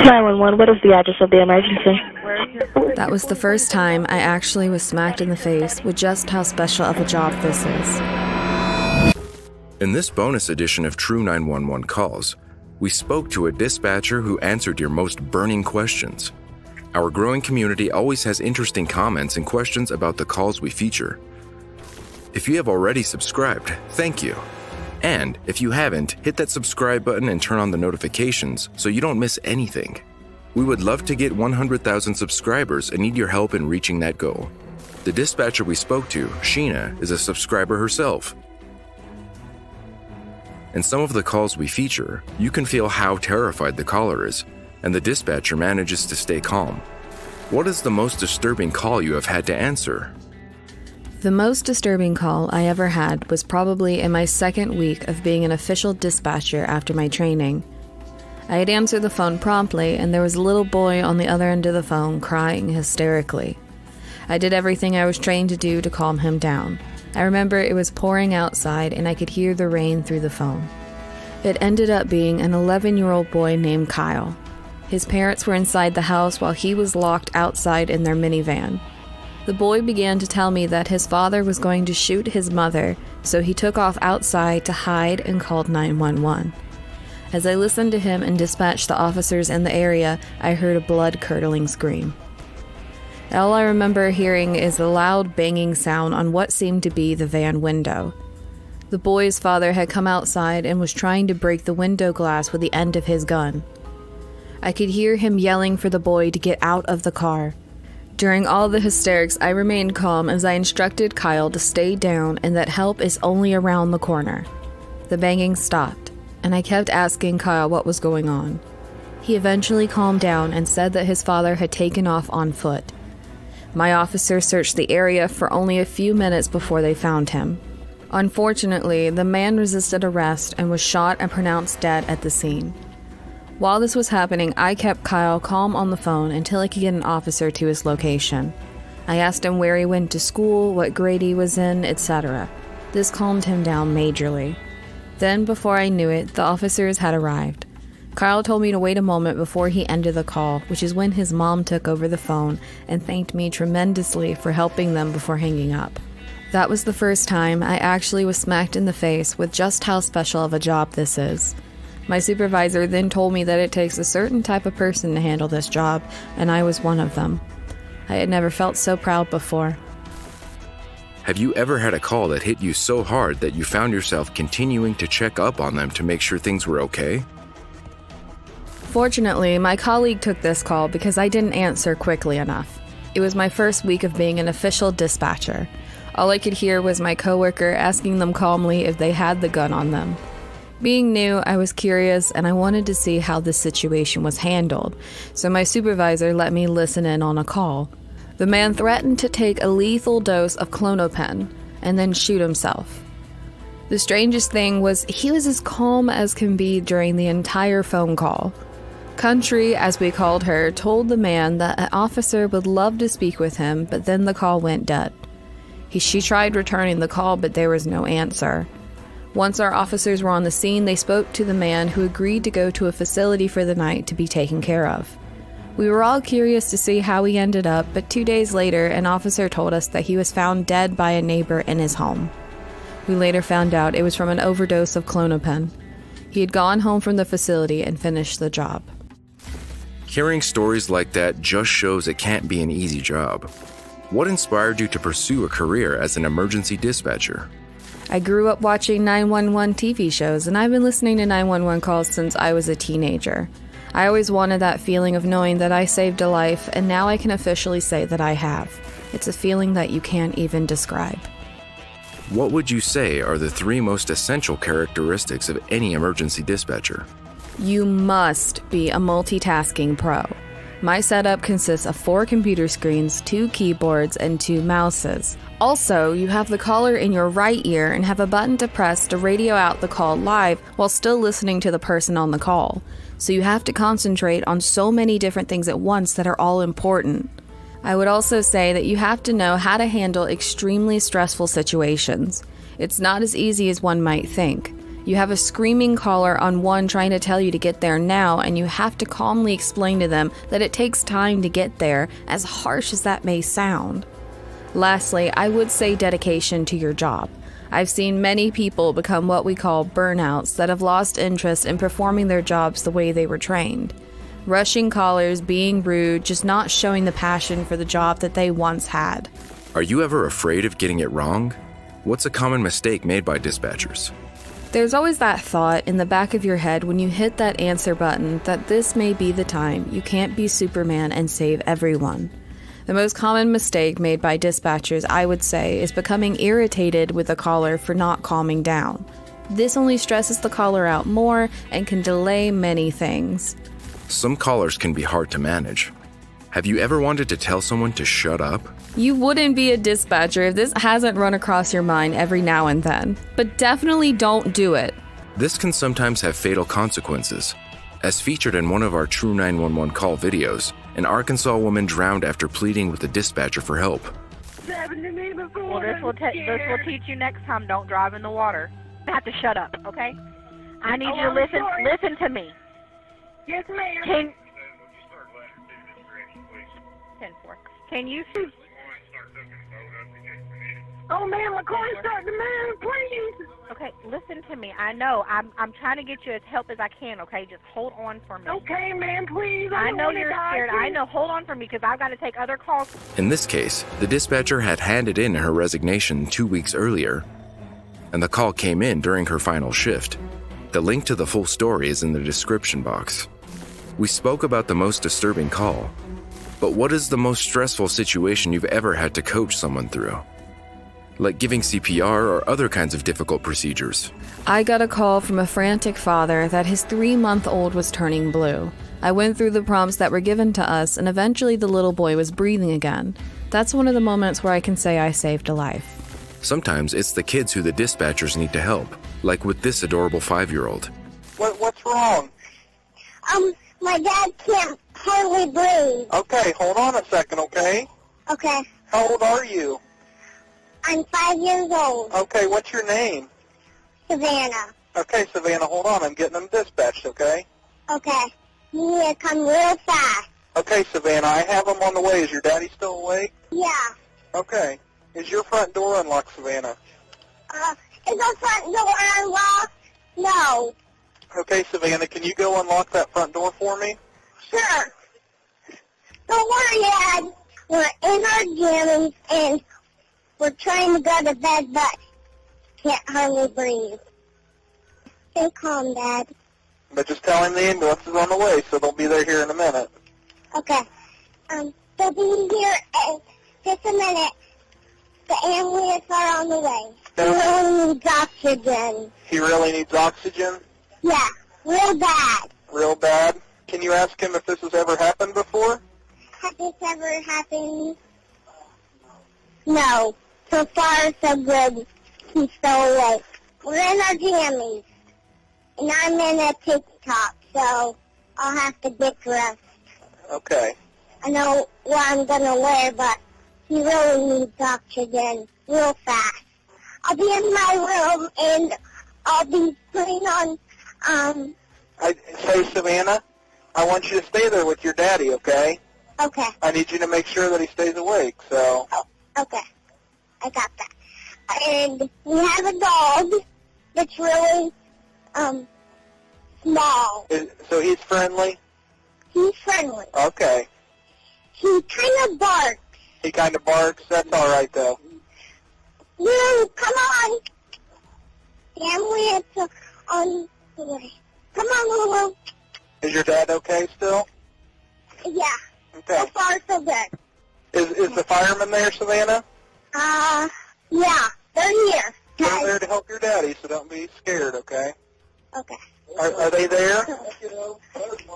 911, what is the address of the emergency? That was the first time I actually was smacked in the face with just how special of a job this is. In this bonus edition of True 911 Calls, we spoke to a dispatcher who answered your most burning questions. Our growing community always has interesting comments and questions about the calls we feature. If you have already subscribed, thank you. And if you haven't, hit that subscribe button and turn on the notifications so you don't miss anything. We would love to get 100,000 subscribers and need your help in reaching that goal. The dispatcher we spoke to, Sheena, is a subscriber herself. In some of the calls we feature, you can feel how terrified the caller is, and the dispatcher manages to stay calm. What is the most disturbing call you have had to answer? The most disturbing call I ever had was probably in my second week of being an official dispatcher after my training. I had answered the phone promptly, and there was a little boy on the other end of the phone crying hysterically. I did everything I was trained to do to calm him down. I remember it was pouring outside, and I could hear the rain through the phone. It ended up being an 11-year-old boy named Kyle. His parents were inside the house while he was locked outside in their minivan. The boy began to tell me that his father was going to shoot his mother, so he took off outside to hide and called 911. As I listened to him and dispatched the officers in the area, I heard a blood-curdling scream. All I remember hearing is a loud banging sound on what seemed to be the van window. The boy's father had come outside and was trying to break the window glass with the end of his gun. I could hear him yelling for the boy to get out of the car. During all the hysterics, I remained calm as I instructed Kyle to stay down and that help is only around the corner. The banging stopped, and I kept asking Kyle what was going on. He eventually calmed down and said that his father had taken off on foot. My officers searched the area for only a few minutes before they found him. Unfortunately, the man resisted arrest and was shot and pronounced dead at the scene. While this was happening, I kept Kyle calm on the phone until I could get an officer to his location. I asked him where he went to school, what grade he was in, etc. This calmed him down majorly. Then, before I knew it, the officers had arrived. Kyle told me to wait a moment before he ended the call, which is when his mom took over the phone and thanked me tremendously for helping them before hanging up. That was the first time I actually was smacked in the face with just how special of a job this is. My supervisor then told me that it takes a certain type of person to handle this job, and I was one of them. I had never felt so proud before. Have you ever had a call that hit you so hard that you found yourself continuing to check up on them to make sure things were okay? Fortunately, my colleague took this call because I didn't answer quickly enough. It was my first week of being an official dispatcher. All I could hear was my coworker asking them calmly if they had the gun on them. Being new, I was curious and I wanted to see how this situation was handled, so my supervisor let me listen in on a call. The man threatened to take a lethal dose of Klonopin and then shoot himself. The strangest thing was he was as calm as can be during the entire phone call. Country, as we called her, told the man that an officer would love to speak with him, but then the call went dead. She tried returning the call, but there was no answer. Once our officers were on the scene, they spoke to the man who agreed to go to a facility for the night to be taken care of. We were all curious to see how he ended up, but 2 days later, an officer told us that he was found dead by a neighbor in his home. We later found out it was from an overdose of Klonopin. He had gone home from the facility and finished the job. Hearing stories like that just shows it can't be an easy job. What inspired you to pursue a career as an emergency dispatcher? I grew up watching 911 TV shows, and I've been listening to 911 calls since I was a teenager. I always wanted that feeling of knowing that I saved a life, and now I can officially say that I have. It's a feeling that you can't even describe. What would you say are the 3 most essential characteristics of any emergency dispatcher? You must be a multitasking pro. My setup consists of 4 computer screens, 2 keyboards, and 2 mouses. Also, you have the caller in your right ear and have a button to press to radio out the call live while still listening to the person on the call. So you have to concentrate on so many different things at once that are all important. I would also say that you have to know how to handle extremely stressful situations. It's not as easy as one might think. You have a screaming caller on one trying to tell you to get there now, and you have to calmly explain to them that it takes time to get there, as harsh as that may sound. Lastly, I would say dedication to your job. I've seen many people become what we call burnouts that have lost interest in performing their jobs the way they were trained. Rushing callers, being rude, just not showing the passion for the job that they once had. Are you ever afraid of getting it wrong? What's a common mistake made by dispatchers? There's always that thought in the back of your head when you hit that answer button that this may be the time you can't be Superman and save everyone. The most common mistake made by dispatchers, I would say, is becoming irritated with the caller for not calming down. This only stresses the caller out more and can delay many things. Some callers can be hard to manage. Have you ever wanted to tell someone to shut up? You wouldn't be a dispatcher if this hasn't run across your mind every now and then, but definitely don't do it. This can sometimes have fatal consequences. As featured in one of our True 911 call videos, an Arkansas woman drowned after pleading with the dispatcher for help. Well, this will teach you next time. Don't drive in the water. You have to shut up, okay? I need you to listen to me. Yes, ma'am. Can you? Oh, man, my car is starting to move, please. Okay, listen to me. I know. I'm trying to get you as help as I can, okay? Just hold on for me. Okay, man, please. I know you're scared. I know. Hold on for me because I've got to take other calls. In this case, the dispatcher had handed in her resignation 2 weeks earlier, and the call came in during her final shift. The link to the full story is in the description box. We spoke about the most disturbing call, but what is the most stressful situation you've ever had to coach someone through? Like giving CPR or other kinds of difficult procedures. I got a call from a frantic father that his 3-month-old was turning blue. I went through the prompts that were given to us, and eventually the little boy was breathing again. That's one of the moments where I can say I saved a life. Sometimes it's the kids who the dispatchers need to help, like with this adorable 5-year-old. What's wrong? My dad can't hardly breathe. Okay, hold on a second, okay? Okay. How old are you? I'm 5 years old. Okay, what's your name? Savannah. Okay, Savannah, hold on. I'm getting them dispatched, okay? Okay. You need to come real fast. Okay, Savannah, I have them on the way. Is your daddy still awake? Yeah. Okay. Is your front door unlocked, Savannah? Is the front door unlocked? No. Okay, Savannah, can you go unlock that front door for me? Sure. Don't worry, Dad. We're in our jammies and we're trying to go to bed, but can't hardly breathe. Stay calm, Dad. But just tell him the ambulance is on the way, so they'll be there here in a minute. Okay. They'll be here in just a minute. The ambulance are on the way. He really needs oxygen. He really needs oxygen? Yeah, real bad. Real bad? Can you ask him if this has ever happened before? Has this ever happened? No. So far, so good. He's still awake. We're in our jammies. And I'm in a TikTok, so I'll have to get dressed. Okay. I know what I'm going to wear, but he really needs oxygen real fast. I'll be in my room, and I'll be putting on, Say, Savannah, I want you to stay there with your daddy, okay? Okay. I need you to make sure that he stays awake, so... Oh, okay. I got that. And we have a dog that's really, small. So he's friendly? He's friendly. Okay. He kind of barks. He kind of barks? That's all right, though. Lou, come on. Family, it's on the way. Come on, Lulu. Is your dad okay still? Yeah. Okay. So far, so good. Is the fireman there, Savannah? Yeah. They're here. They're there to help your daddy, so don't be scared, okay? Okay. Are they there?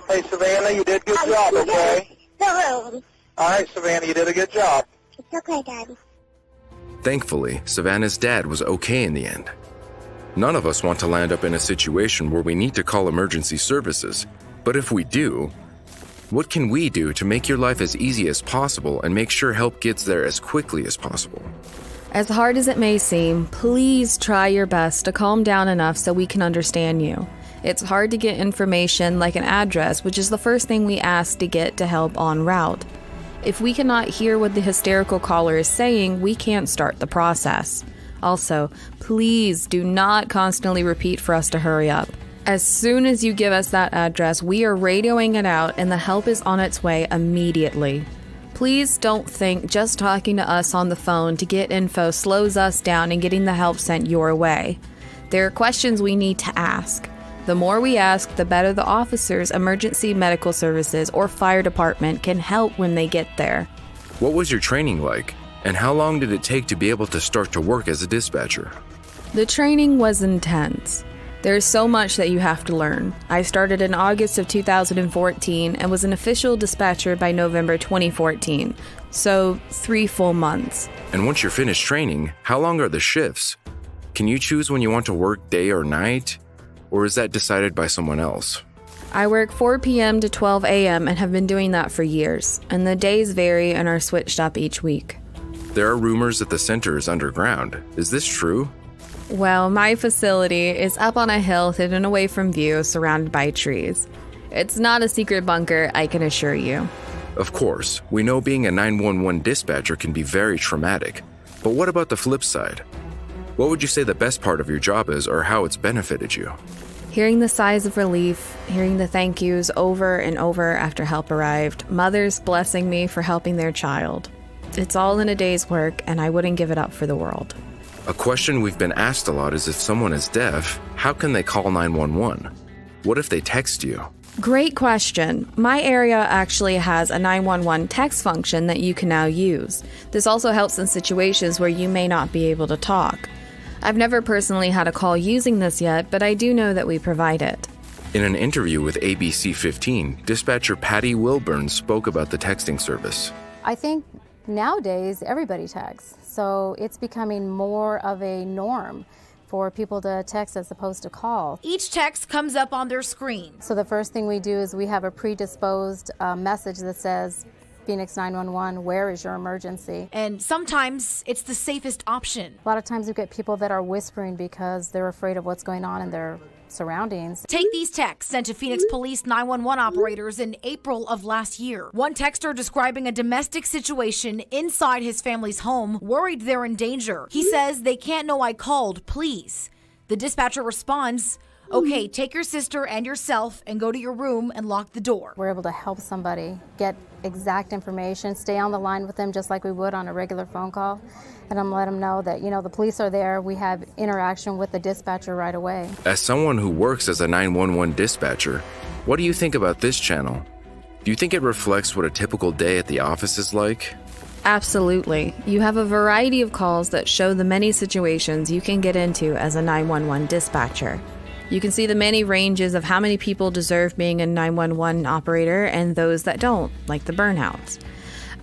Hey, Savannah, you did a good job, okay? The room. All right, Savannah, you did a good job. It's okay, Dad. Thankfully, Savannah's dad was okay in the end. None of us want to land up in a situation where we need to call emergency services, but if we do, what can we do to make your life as easy as possible and make sure help gets there as quickly as possible? As hard as it may seem, please try your best to calm down enough so we can understand you. It's hard to get information like an address, which is the first thing we ask to get to help en route. If we cannot hear what the hysterical caller is saying, we can't start the process. Also, please do not constantly repeat for us to hurry up. As soon as you give us that address, we are radioing it out and the help is on its way immediately. Please don't think just talking to us on the phone to get info slows us down in getting the help sent your way. There are questions we need to ask. The more we ask, the better the officers, emergency medical services, or fire department can help when they get there. What was your training like? And how long did it take to be able to start to work as a dispatcher? The training was intense. There's so much that you have to learn. I started in August of 2014 and was an official dispatcher by November 2014, so 3 full months. And once you're finished training, how long are the shifts? Can you choose when you want to work day or night? Or is that decided by someone else? I work 4 p.m. to 12 a.m. and have been doing that for years, and the days vary and are switched up each week. There are rumors that the center is underground. Is this true? Well, my facility is up on a hill hidden away from view, surrounded by trees. It's not a secret bunker, I can assure you. Of course, we know being a 911 dispatcher can be very traumatic. But what about the flip side? What would you say the best part of your job is, or how it's benefited you? Hearing the sighs of relief, hearing the thank yous over and over after help arrived, mothers blessing me for helping their child. It's all in a day's work, and I wouldn't give it up for the world. A question we've been asked a lot is if someone is deaf, how can they call 911? What if they text you? Great question. My area actually has a 911 text function that you can now use. This also helps in situations where you may not be able to talk. I've never personally had a call using this yet, but I do know that we provide it. In an interview with ABC 15, dispatcher Patty Wilburn spoke about the texting service. I think nowadays everybody texts, so it's becoming more of a norm for people to text as opposed to call. Each text comes up on their screen. So the first thing we do is we have a predisposed message that says, Phoenix 911, where is your emergency? And sometimes it's the safest option. A lot of times we get people that are whispering because they're afraid of what's going on in their surroundings. Take these texts sent to Phoenix Police 911 operators in April of last year. One texter describing a domestic situation inside his family's home, worried they're in danger. He says, they can't know I called, please. The dispatcher responds, okay, take your sister and yourself and go to your room and lock the door. We're able to help somebody get exact information, stay on the line with them just like we would on a regular phone call, and I'm let them know that, you know, the police are there. We have interaction with the dispatcher right away. As someone who works as a 911 dispatcher, what do you think about this channel? Do you think it reflects what a typical day at the office is like? Absolutely. You have a variety of calls that show the many situations you can get into as a 911 dispatcher. You can see the many ranges of how many people deserve being a 911 operator and those that don't, like the burnouts.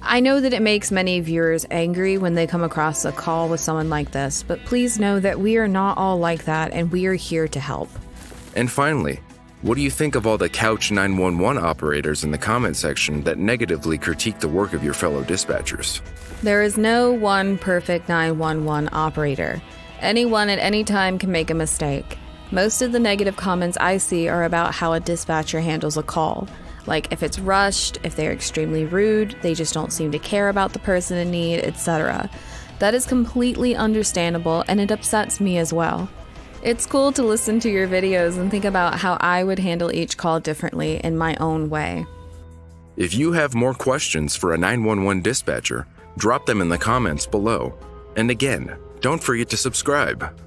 I know that it makes many viewers angry when they come across a call with someone like this, but please know that we are not all like that and we are here to help. And finally, what do you think of all the couch 911 operators in the comment section that negatively critique the work of your fellow dispatchers? There is no one perfect 911 operator. Anyone at any time can make a mistake. Most of the negative comments I see are about how a dispatcher handles a call. Like if it's rushed, if they're extremely rude, they just don't seem to care about the person in need, etc. That is completely understandable and it upsets me as well. It's cool to listen to your videos and think about how I would handle each call differently in my own way. If you have more questions for a 911 dispatcher, drop them in the comments below. And again, don't forget to subscribe.